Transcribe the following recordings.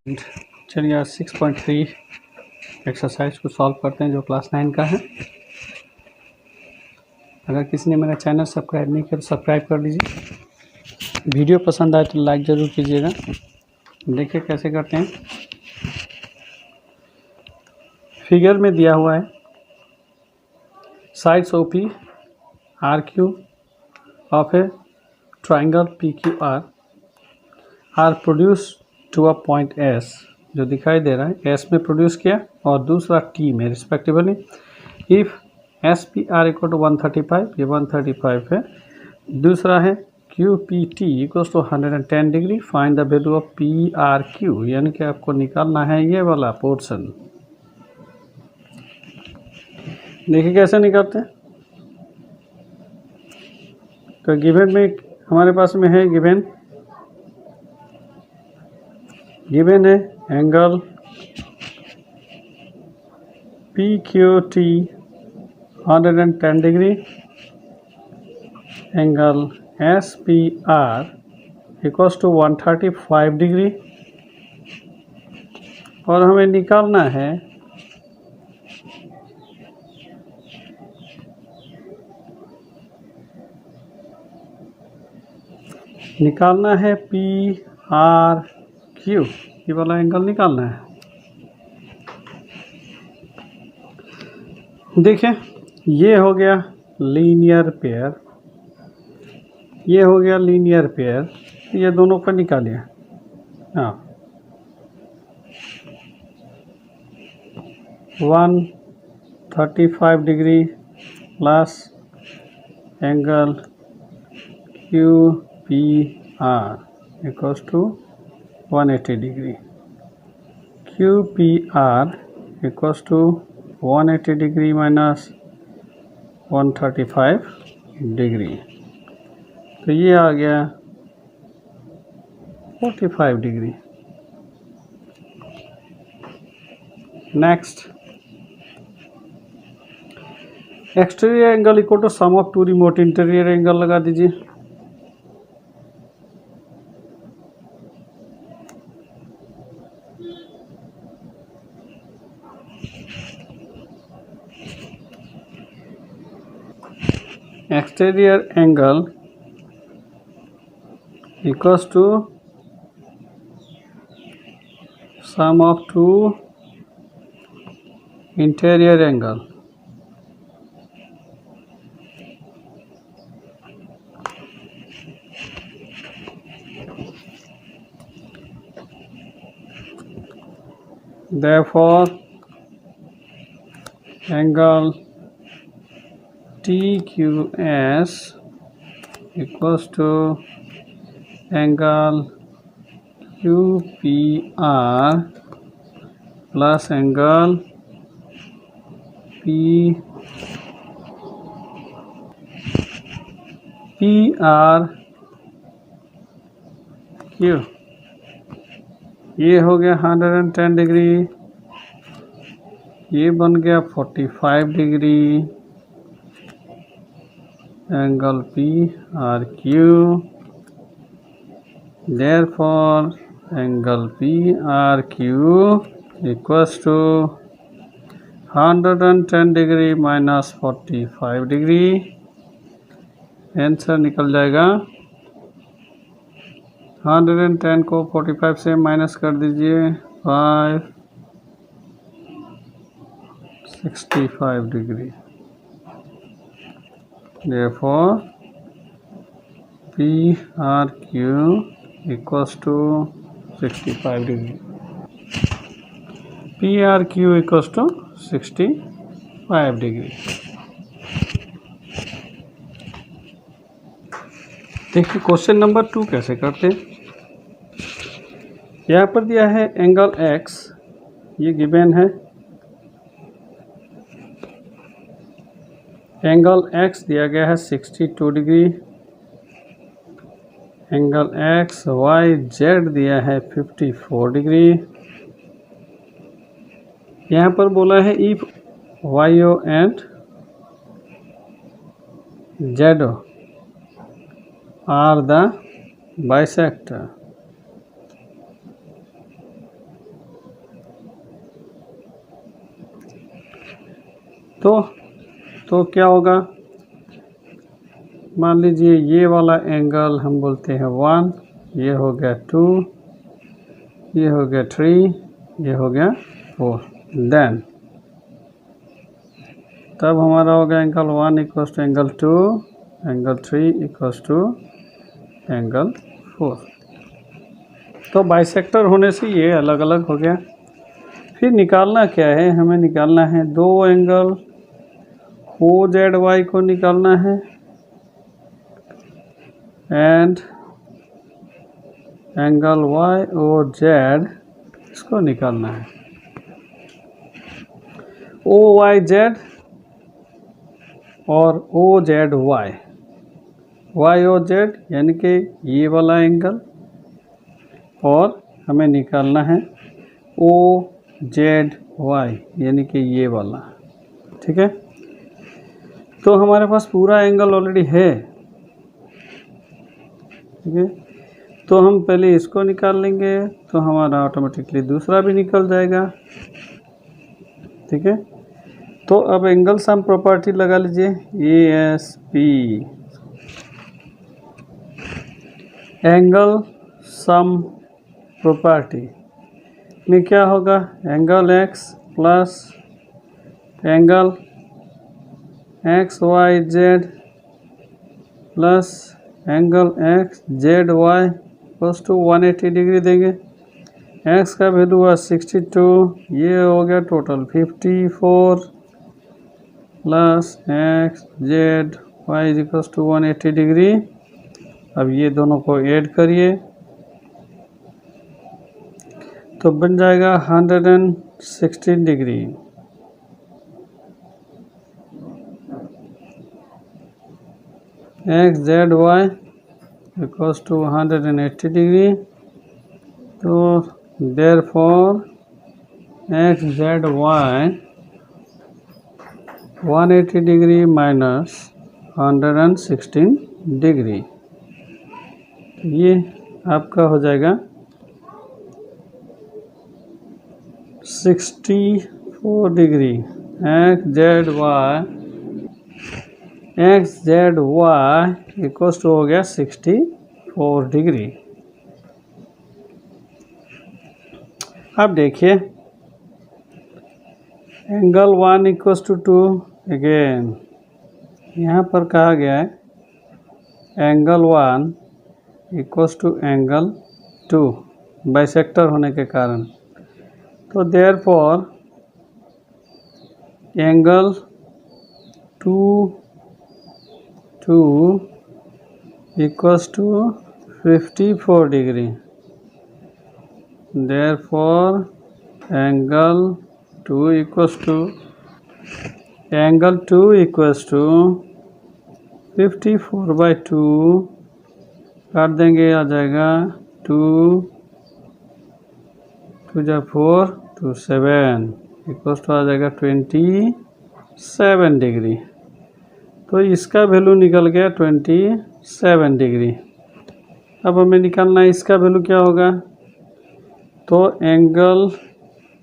चलिए आज 6.3 एक्सरसाइज को सॉल्व करते हैं जो क्लास 9 का है। अगर किसी ने मेरा चैनल सब्सक्राइब नहीं किया तो सब्सक्राइब कर लीजिए। वीडियो पसंद आए तो लाइक ज़रूर कीजिएगा। देखिए कैसे करते हैं। फिगर में दिया हुआ है sides OP RQ of a triangle PQR are produce to a point S, जो दिखाई दे रहा है S में प्रोड्यूस किया और दूसरा T में respectively. If SPR equal to 135, ये 135 है। दूसरा है QPT equal to 110 degree. Find the value of PRQ, यानी कि आपको निकालना है ये वाला पोर्शन। देखिए कैसे निकालते हैं। तो गिवन में हमारे पास में है गिवन है angle PQT 110 degree, angle SPR equals to 135 degree, और हमें निकालना है PRQ, ये वाला एंगल निकालना है। देखिए ये हो गया लीनियर पेयर, ये हो गया लीनियर पेयर, ये दोनों को निकालिए। हाँ 135 degree plus angle QPR equals to 180 degree. QPR equals to 180 degree minus 135 degree, तो ये आ गया 45 degree. Next, exterior angle equal to sum of two remote interior angle लगा दीजिए। Exterior angle equals to sum of two interior angle. Therefore angle TQS equals to angle QPR plus angle PRQ। ये हो गया 110 degree, ये बन गया 45 degree, angle PRQ। Therefore angle PRQ equals to 110 degree minus 45 degree. Answer निकल जाएगा 110 को 45 से माइनस कर दीजिए 65 degree. Therefore PRQ equals to 65 degree। PRQ equals to 65 degree. देखिए क्वेश्चन नंबर 2 कैसे करते हैं। यहाँ पर दिया है एंगल X, ये गिवन है। एंगल X दिया गया है 62 डिग्री, एंगल XYZ दिया है 54 डिग्री। यहाँ पर बोला है if YO and ZO are the bisector, तो क्या होगा, मान लीजिए ये वाला एंगल हम बोलते हैं 1, ये हो गया 2, ये हो गया 3, ये हो गया 4। देन तब हमारा होगा angle 1 equals to angle 2, angle 3 equals to angle 4। तो बाइसेक्टर होने से ये अलग अलग हो गया। फिर निकालना क्या है, हमें निकालना है दो एंगल ओ जेड वाई को निकालना है and angle Y O Z इसको निकालना है। ओ वाई जेड और O Z Y, Y O Z यानी कि ये वाला एंगल, और हमें निकालना है ओ जेड वाई यानी कि ये वाला। ठीक है, तो हमारे पास पूरा एंगल ऑलरेडी है। ठीक है, तो हम पहले इसको निकाल लेंगे तो हमारा ऑटोमेटिकली दूसरा भी निकल जाएगा। ठीक है, तो अब एंगल सम प्रॉपर्टी लगा लीजिए, ASP एंगल सम प्रॉपर्टी में क्या होगा, angle x plus angle XYZ plus angle XZY plus to 180 degree देंगे। x का वैल्यू हुआ 62, ये हो गया total 54 plus XZY equals to 180 degree. अब ये दोनों को ऐड करिए तो बन जाएगा 116 degree. XZY equals to 180 degree, तो therefore XZY 180 degree minus 116 degree, ये आपका हो जाएगा 64 डिग्री। XZY इक्वल्स टू हो गया 64 डिग्री। अब देखिए एंगल 1 इक्वल्स टू 2, अगेन यहाँ पर कहा गया है angle 1 equals to angle 2 bisector होने के कारण, तो therefore angle 2 equals to 54 degree, therefore angle 2 equals to 54/2 काट देंगे, आ जाएगा 2 जा 4 2 7 इक्वल्स टू आ जाएगा 27 डिग्री। तो इसका वैल्यू निकल गया 27 डिग्री। अब हमें निकालना है इसका वैल्यू क्या होगा, तो एंगल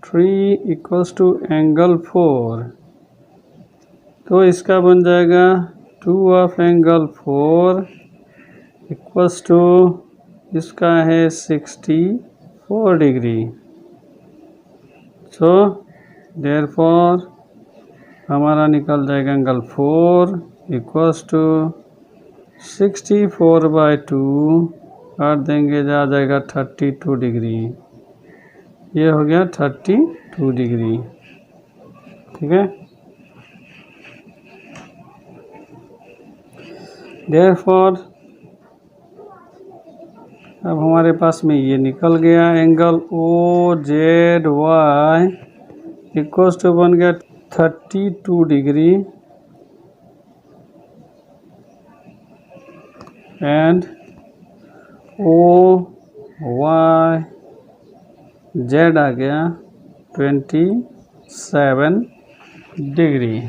3 इक्वल्स टू एंगल 4, तो इसका बन जाएगा 2 ऑफ एंगल 4 इक्वल्स टू इसका है 64 डिग्री। सो देयरफॉर हमारा निकल जाएगा एंगल 4 इक्वल्स टू 64/2 काट देंगे, जा जाएगा 32 डिग्री, ये हो गया 32 डिग्री। ठीक है, देयरफॉर अब हमारे पास में ये निकल गया एंगल OZY इक्वल्स टू बन गया 32 डिग्री एंड OYZ आ गया 27 degree.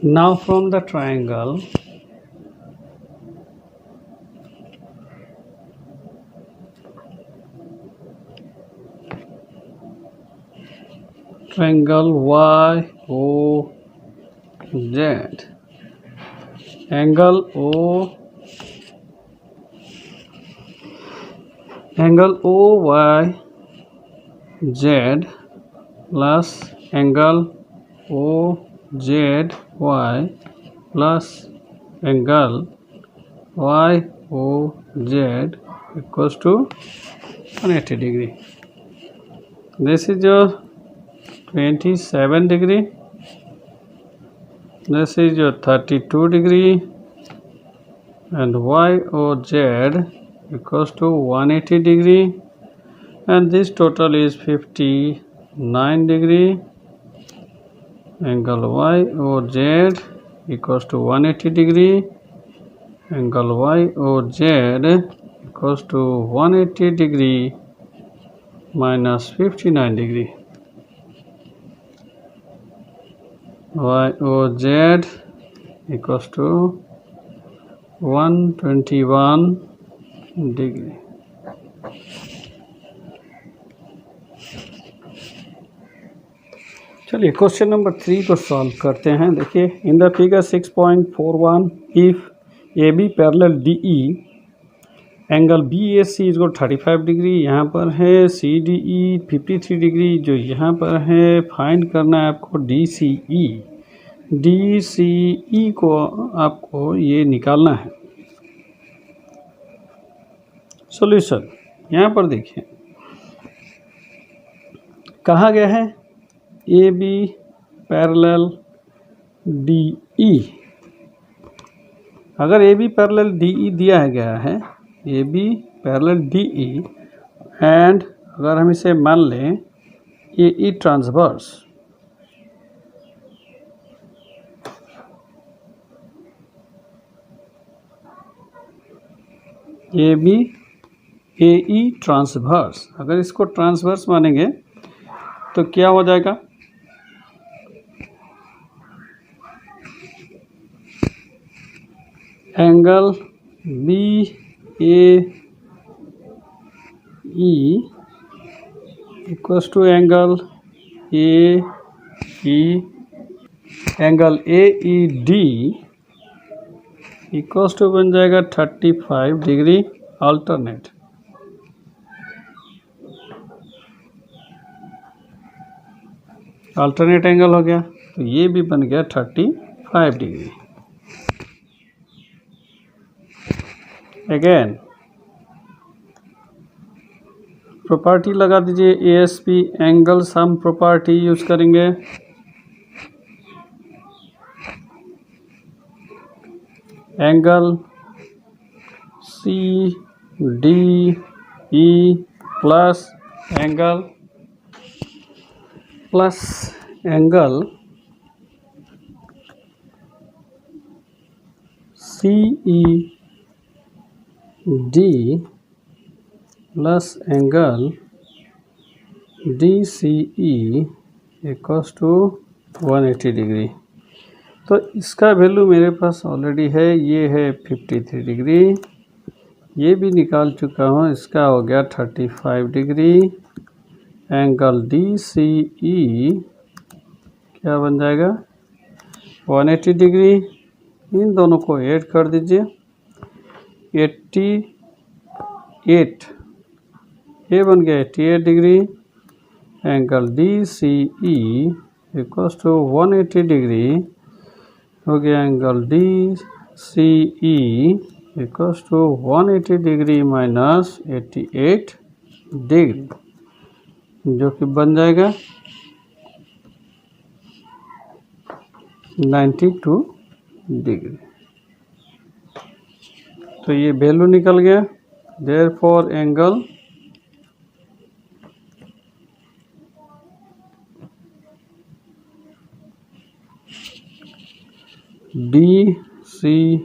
Now from the triangle triangle YOZ, angle OYZ plus angle OZY plus angle YOZ equals to 180 degree. This is your 27 degree. This is your 32 degree, and YOZ equals to 180 degree, and this total is 59 degree. Angle YOZ equals to 180 degree. Angle YOZ equals to 180 degree minus 59 degree. YOZ equals to 121 degree. चलिए question number 3 को solve करते हैं। देखिए, in the figure 6.41 if AB parallel DE angle BAC is 35 degree, यहाँ पर है CDE 53 degree, जो यहाँ पर है फाइंड करना है आपको DCE। DCE को आपको ये निकालना है। सॉल्यूशन यहाँ पर देखिए, कहा गया है AB पैरेलल DE। अगर AB पैरेलल DE दिया गया है, AB पैरेलल DE, एंड अगर हम इसे मान लें AE transverse, AB AE transverse, अगर इसको ट्रांसवर्स मानेंगे तो क्या हो जाएगा? Angle BAE equals to angle AE, angle AED equals to बन जाएगा 35 डिग्री अल्टरनेट। अल्टरनेट एंगल हो गया, तो ये भी बन गया 35 डिग्री। अगेन प्रॉपर्टी लगा दीजिए, ASP angle sum property use करेंगे। Angle CDE plus angle CED plus angle DCE equals to 180 degree. तो इसका वैल्यू मेरे पास ऑलरेडी है, ये है 53 डिग्री, ये भी निकाल चुका हूँ, इसका हो गया 35 डिग्री। एंगल DCE क्या बन जाएगा? 180 डिग्री। इन दोनों को ऐड कर दीजिए, 88, ये बन गया 88 degree. Angle DCE equals to 180 degree हो गया। Angle DCE equals to 180 degree minus 88 degree, जो कि बन जाएगा 92 डिग्री। तो ये वैल्यू निकल गया। Therefore angle DCE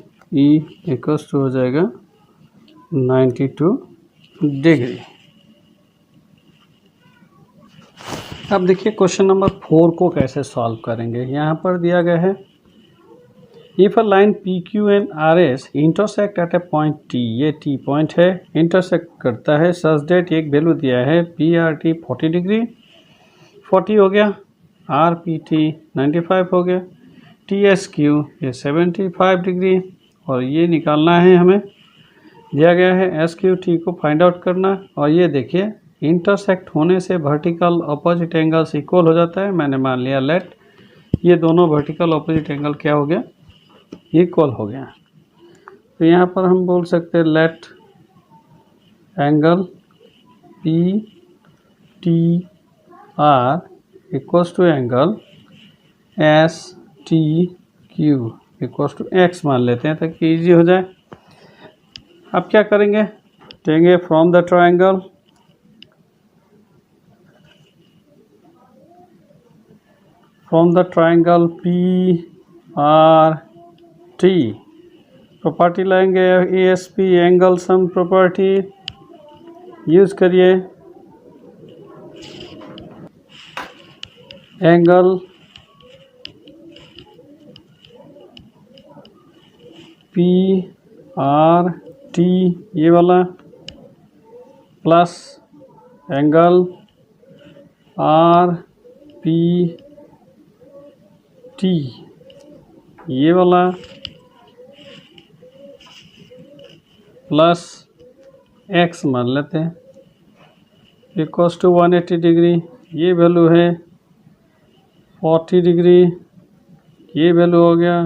equals to हो जाएगा 92 डिग्री। अब देखिए क्वेश्चन नंबर 4 को कैसे सॉल्व करेंगे। यहाँ पर दिया गया है, if a line PQ and RS intersect at A point T, ये T पॉइंट है, इंटरसेक्ट करता है, सच डेट एक वैल्यू दिया है PRT 40 डिग्री, 40 हो गया, आर पी टी 95 हो गया, टी एस क्यू ये 75 डिग्री, और ये निकालना है हमें, दिया गया है एस क्यू टी को फाइंड आउट करना। और ये देखिए इंटरसेक्ट होने से वर्टिकल अपोजिट एंगल्स इक्वल हो जाता है। मैंने मान लिया लेट ये दोनों वर्टिकल अपोजिट एंगल क्या हो गया, इक्वल हो गया। तो यहाँ पर हम बोल सकते हैं let angle P T R equals to angle S T Q equals to x मान लेते हैं ताकि इजी हो जाए। अब क्या करेंगे, लेंगे from the triangle P R T property लाएंगे A S P angle sum property use करिए। एंगल पी आर टी ये वाला plus angle R P T ये वाला प्लस एक्स मान लेते हैं इक्वल्स टू 180 डिग्री, ये वैल्यू है 40 डिग्री, ये वैल्यू हो गया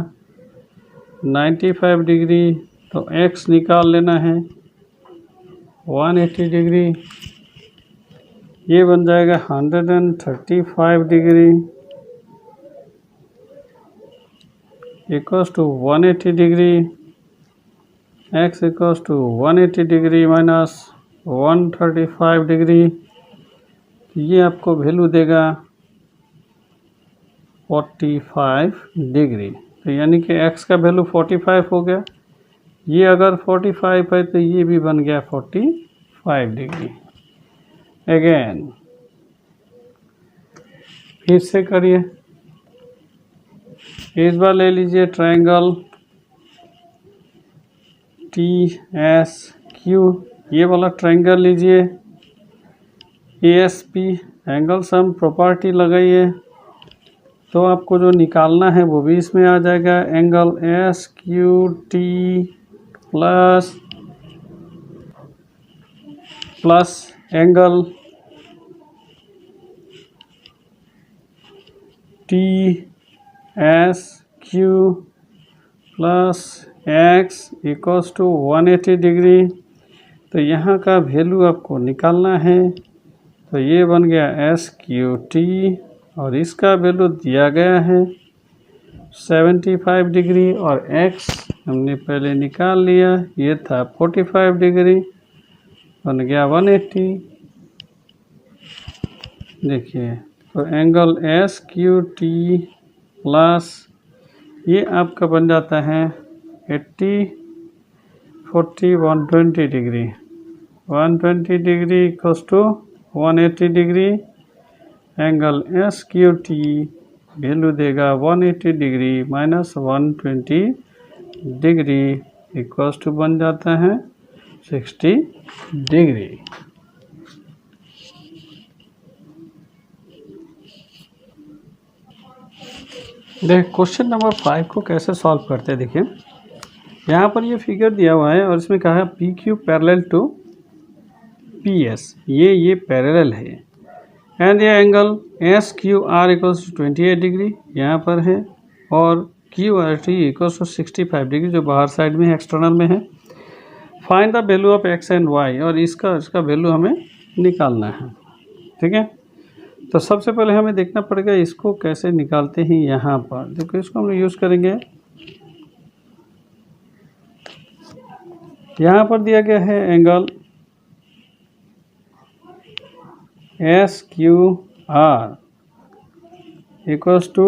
95 डिग्री, तो एक्स निकाल लेना है 180 डिग्री, ये बन जाएगा 135 degree equals to 180 degree, x equals to 180 degree minus 135 degree, ये आपको वैल्यू देगा 45 डिग्री। तो यानी कि x का वैल्यू 45 हो गया, ये अगर 45 है तो ये भी बन गया 45 डिग्री। अगेन फिर से करिए, इस बार ले लीजिए ट्रायंगल टी एस क्यू, ये वाला ट्रायंगल लीजिए, ए S P angle sum property लगाइए, तो आपको जो निकालना है वो भी इसमें आ जाएगा। Angle S Q T plus angle T S Q plus X equals to 180 degree. तो यहाँ का वैल्यू आपको निकालना है, तो ये बन गया एस क्यू टी और इसका वैल्यू दिया गया है 75 डिग्री, और एक्स हमने पहले निकाल लिया, ये था 45 डिग्री, बन गया 180। देखिए तो angle S Q T plus ये आपका बन जाता है 80 40 120 degree, 120 degree equals to 180 degree. Angle S Q T value देगा 180 degree minus 120 degree equals to बन जाता है 60 डिग्री। देख क्वेश्चन नंबर 5 को कैसे सॉल्व करते हैं। देखिए यहाँ पर ये फिगर दिया हुआ है और इसमें कहा है P Q parallel to P S, ये पैरेलल है, एंड ये angle S Q R equals to 28 degree यहाँ पर है, और Q R T equals to 65 degree जो बाहर साइड में है, एक्सटर्नल में है। Find the value of X and Y, और इसका वैल्यू हमें निकालना है। ठीक है, तो सबसे पहले हमें देखना पड़ेगा इसको कैसे निकालते हैं। यहाँ पर देखो इसको हम यूज़ करेंगे, यहाँ पर दिया गया है angle S Q R equals to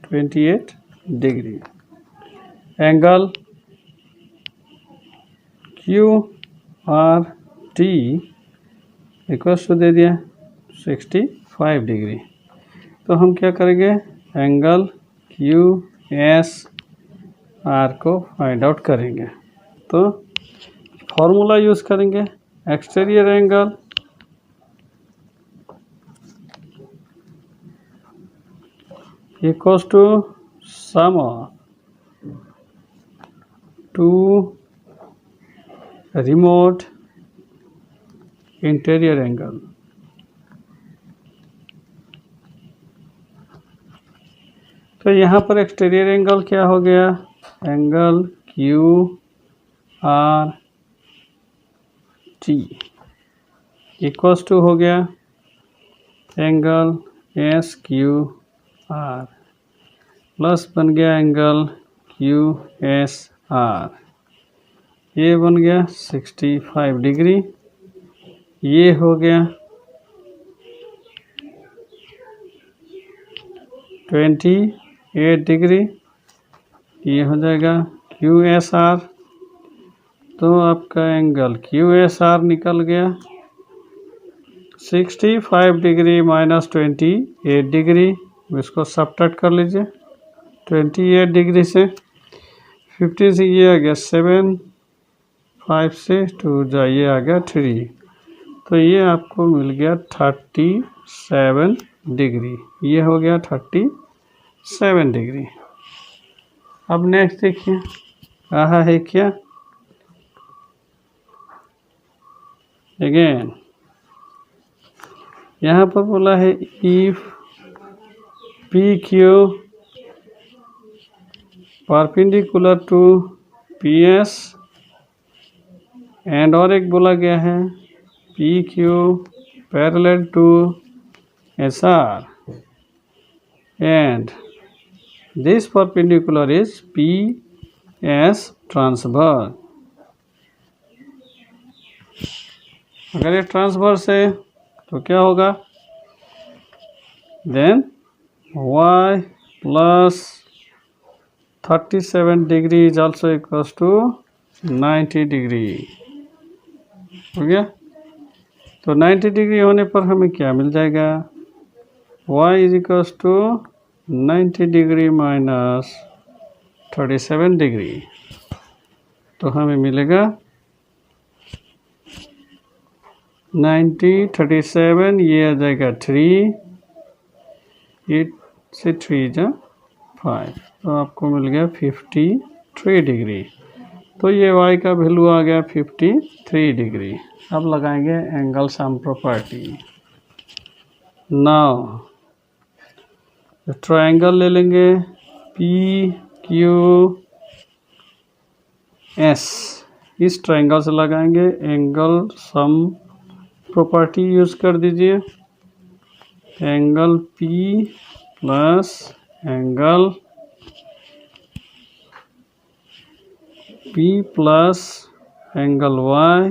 28 degree, angle Q R T equals to दे दिया 65 डिग्री। तो हम क्या करेंगे, एंगल क्यू एस आर को फाइंड आउट करेंगे। तो फॉर्मूला यूज़ करेंगे, exterior angle equals to sum of two remote interior angle. तो यहाँ पर एक्सटीरियर एंगल क्या हो गया, angle Q R T equals to हो गया angle S Q R plus बन गया एंगल क्यू एस आर, ये बन गया 65 डिग्री, ये हो गया 28 डिग्री, ये हो जाएगा क्यू एस आर। तो आपका एंगल क्यू एस आर निकल गया 65 डिग्री माइनस 28 डिग्री, इसको सब्ट्रैक्ट कर लीजिए 28 डिग्री से 50 से ये आ गया 7, 5 से 2 जाइए आ गया 3, तो ये आपको मिल गया 37 डिग्री, ये हो गया 37 डिग्री। अब नेक्स्ट देखिए रहा है क्या, अगेन यहाँ पर बोला है if P Q perpendicular to P S, and और एक बोला गया है P Q parallel to S R, and this perpendicular is P S transverse. अगर ये ट्रांसवर्स है तो क्या होगा, then y plus 37 degree is also equals to 90 degree हो गया। तो 90 डिग्री होने पर हमें क्या मिल जाएगा, y is equals to 90 degree minus 37 degree, तो हमें मिलेगा 90 37, ये आ जाएगा 3, 8 से 3 जा 5, तो आपको मिल गया 53 डिग्री। तो ये y का वैल्यू आ गया 53 डिग्री। अब लगाएंगे angle sum property. Now triangle ले लेंगे पी क्यू एस, इस ट्रायंगल से लगाएंगे एंगल सम प्रॉपर्टी यूज कर दीजिए, angle P plus angle P plus angle Y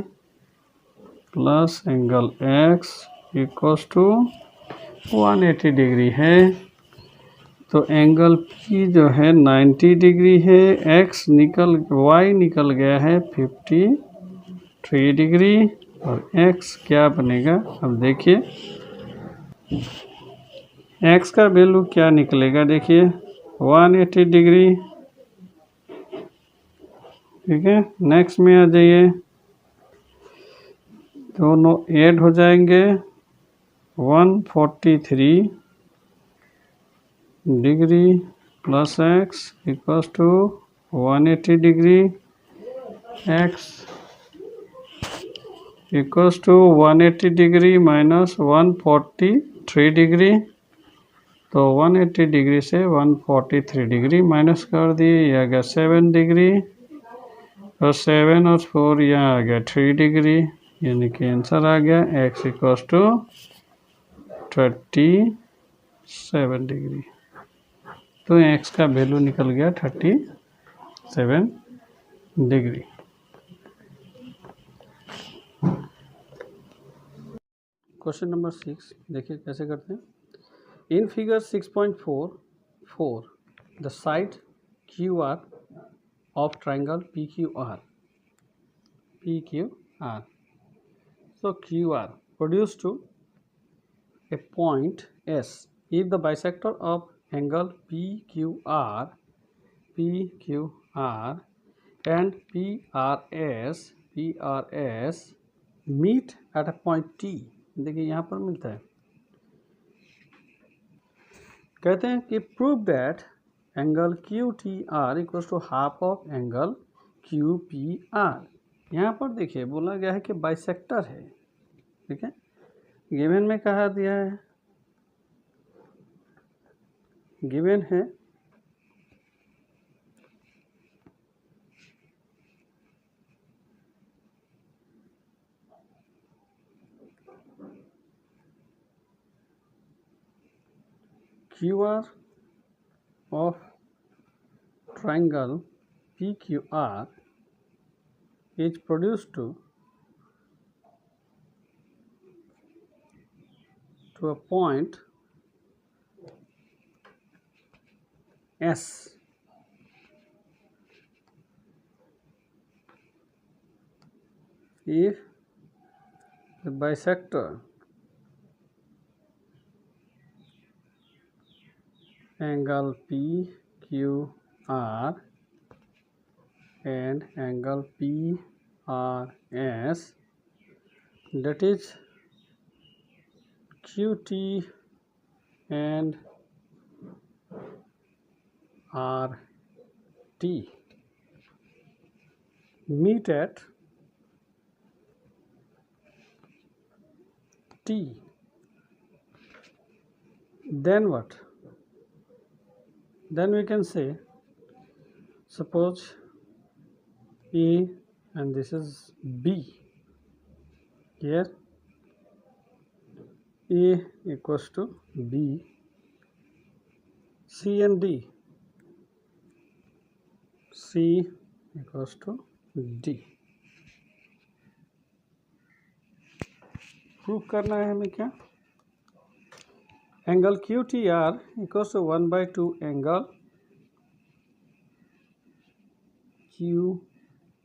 plus angle X equals to 180 degree है। तो एंगल पी जो है 90 डिग्री है, एक्स वाई निकल गया है 53 डिग्री, और एक्स क्या बनेगा, अब देखिए एक्स का वैल्यू क्या निकलेगा, देखिए 180 डिग्री, ठीक है। नेक्स्ट में आ जाइए, दोनों ऐड हो जाएंगे 143 degree plus X equals to 180 degree, X equals to 180 degree minus 143 degree, तो 180 डिग्री से 143 डिग्री माइनस कर दिए, ये आ गया 7 डिग्री, और 7 और 4 यहाँ आ गया 3 डिग्री, यानी कि आंसर आ गया x इक्वल्स टू 37 डिग्री। तो x का वैल्यू निकल गया 37 डिग्री। क्वेश्चन नंबर 6 देखिए कैसे करते हैं। In figure 6.4 the side QR of triangle PQR. So QR produced to a point S if the bisector of angle PQR and PRS meet at a point T। देखिए यहाँ पर मिलता है कहते हैं कि prove that angle Q T R equal to half of angle Q P R. यहाँ पर देखिए बोला गया है कि बाइसेक्टर है, ठीक है। गिवन में कहा दिया है, गिवन है Q R of triangle PQR is produced to a point S if the bisector angle PQR and angle PRS, that is QT and RT, meet at T, then what? Then we can say, suppose A and this is B. Here A equals to B, C and D, C equals to D। Prove करना है हमें क्या? Angle Q T R equals to 1/2 angle Q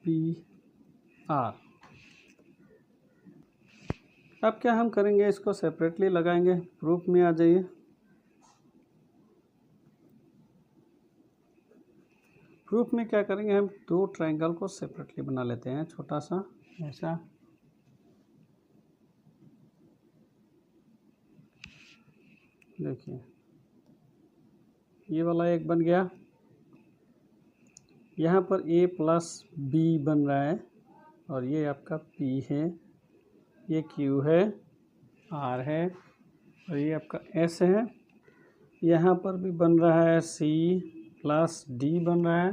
P R. अब क्या हम करेंगे, इसको separately लगाएंगे। प्रूफ में आ जाइए। प्रूफ में क्या करेंगे, हम दो ट्रायंगल को सेपरेटली बना लेते हैं, छोटा सा ऐसा। देखिए ये वाला एक बन गया, यहाँ पर A प्लस B बन रहा है और ये आपका P है, ये Q है, R है और ये आपका S है। यहाँ पर भी बन रहा है C प्लस D बन रहा है।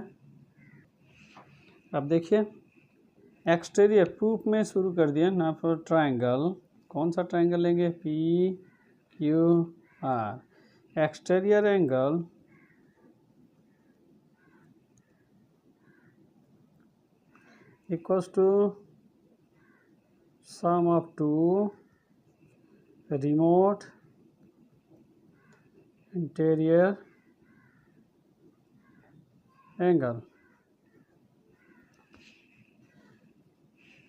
अब देखिए एक्सटीरियर प्रूफ में शुरू कर दिया ना, फॉर ट्रायंगल। कौन सा ट्रायंगल लेंगे? P Q R। Exterior angle equals to sum of two remote interior angle।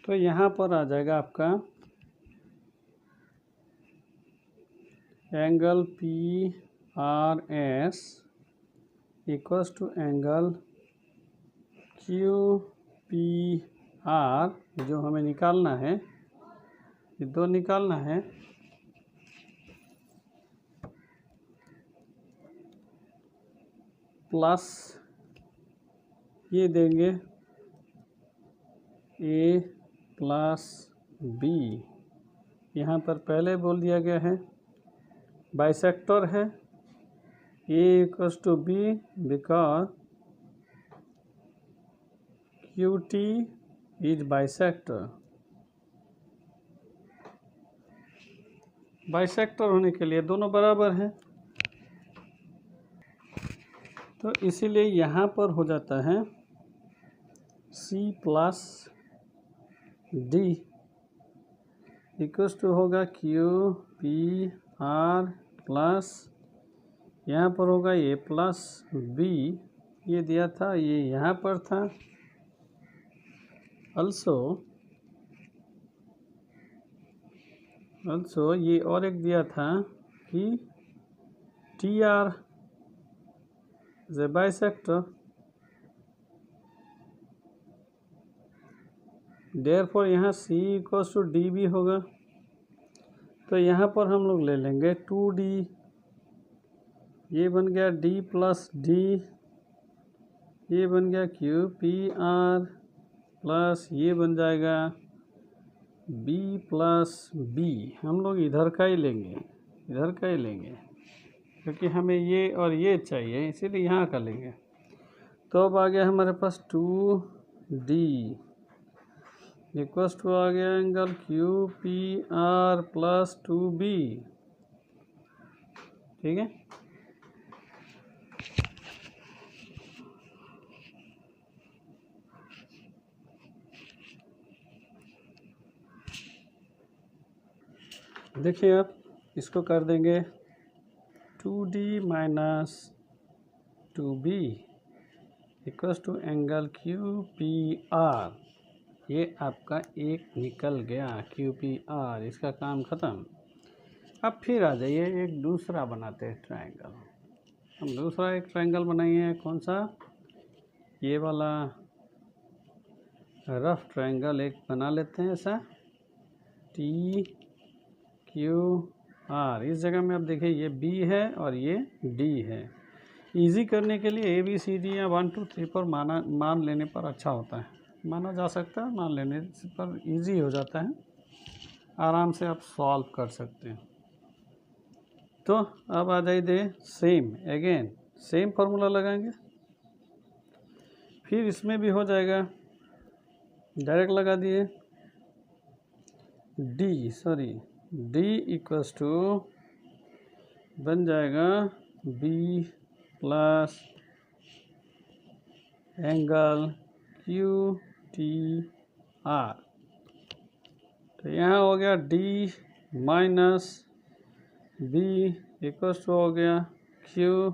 तो यहाँ पर आ जाएगा आपका angle P R S equals to angle Q P R, जो हमें निकालना है, ये दो निकालना है, प्लस ये देंगे A प्लस B। यहाँ पर पहले बोल दिया गया है बाइसेक्टर है, A equals to B because QT is bisector. Bisector होने के लिए दोनों बराबर हैं, तो इसीलिए यहाँ पर हो जाता है C plus D equals to होगा Q P R प्लस यहाँ पर होगा A प्लस B, ये दिया था, ये यहाँ पर था। also ये और एक दिया था कि TR is a bisector, therefore यहाँ C इक्वल्स टू D भी होगा। तो यहाँ पर हम लोग ले लेंगे 2D ये बन गया डी प्लस डी, ये बन गया क्यू पी आर प्लस ये बन जाएगा बी प्लस बी। हम लोग इधर का ही लेंगे, इधर का ही लेंगे क्योंकि हमें ये और ये चाहिए, इसीलिए यहाँ का लेंगे। तो अब आ गया हमारे पास 2D इक्वल्स टू आ गया angle Q P R plus 2B। ठीक है, देखिए आप इसको कर देंगे 2D minus 2B equals to angle Q P R. ये आपका एक निकल गया क्यू पी आर, इसका काम ख़त्म। अब फिर आ जाइए एक दूसरा बनाते हैं ट्रायंगल। हम दूसरा एक ट्रायंगल बनाइए, कौन सा, ये वाला रफ ट्रायंगल एक बना लेते हैं ऐसा, टी क्यू आर। इस जगह में अब देखिए ये बी है और ये डी है। इजी करने के लिए ए बी सी डी या 1 2 3 पर मान लेने पर अच्छा होता है, माना जा सकता है, मान लेने पर इजी हो जाता है, आराम से आप सॉल्व कर सकते हैं। तो अब आ जाइए सेम, अगेन सेम फार्मूला लगाएंगे, फिर इसमें भी हो जाएगा, डायरेक्ट लगा दिए डी इक्वल्स टू बन जाएगा B plus angle Q T R. तो यहाँ हो गया D minus B equals to हो गया क्यू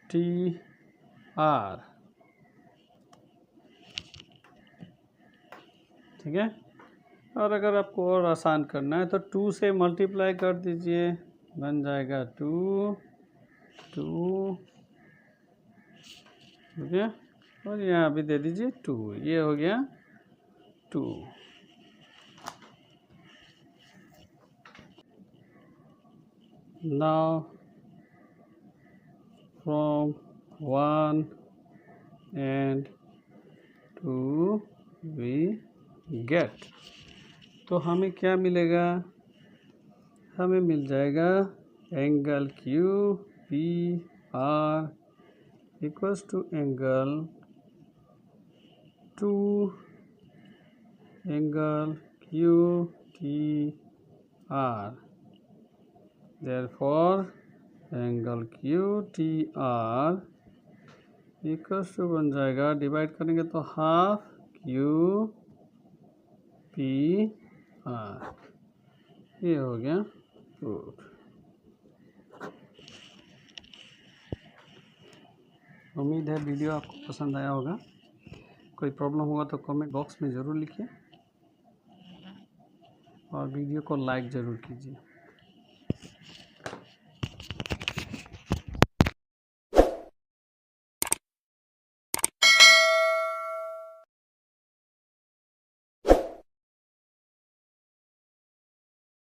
टी आर। ठीक है, और अगर आपको और आसान करना है तो 2 से मल्टीप्लाई कर दीजिए, बन जाएगा 2 ठीक है, और यहाँ भी दे दीजिए 2, ये हो गया 2। Now from 1 and 2 we get, तो हमें क्या मिलेगा, हमें मिल जाएगा angle Q P R equals to angle 2 angle Q T R. Therefore angle Q T R equals to बन जाएगा, डिवाइड करेंगे तो हाफ क्यू पी आर, ये हो गया प्रूफ। उम्मीद है वीडियो आपको पसंद आया होगा। कोई प्रॉब्लम होगा तो कमेंट बॉक्स में ज़रूर लिखिए और वीडियो को लाइक ज़रूर कीजिए।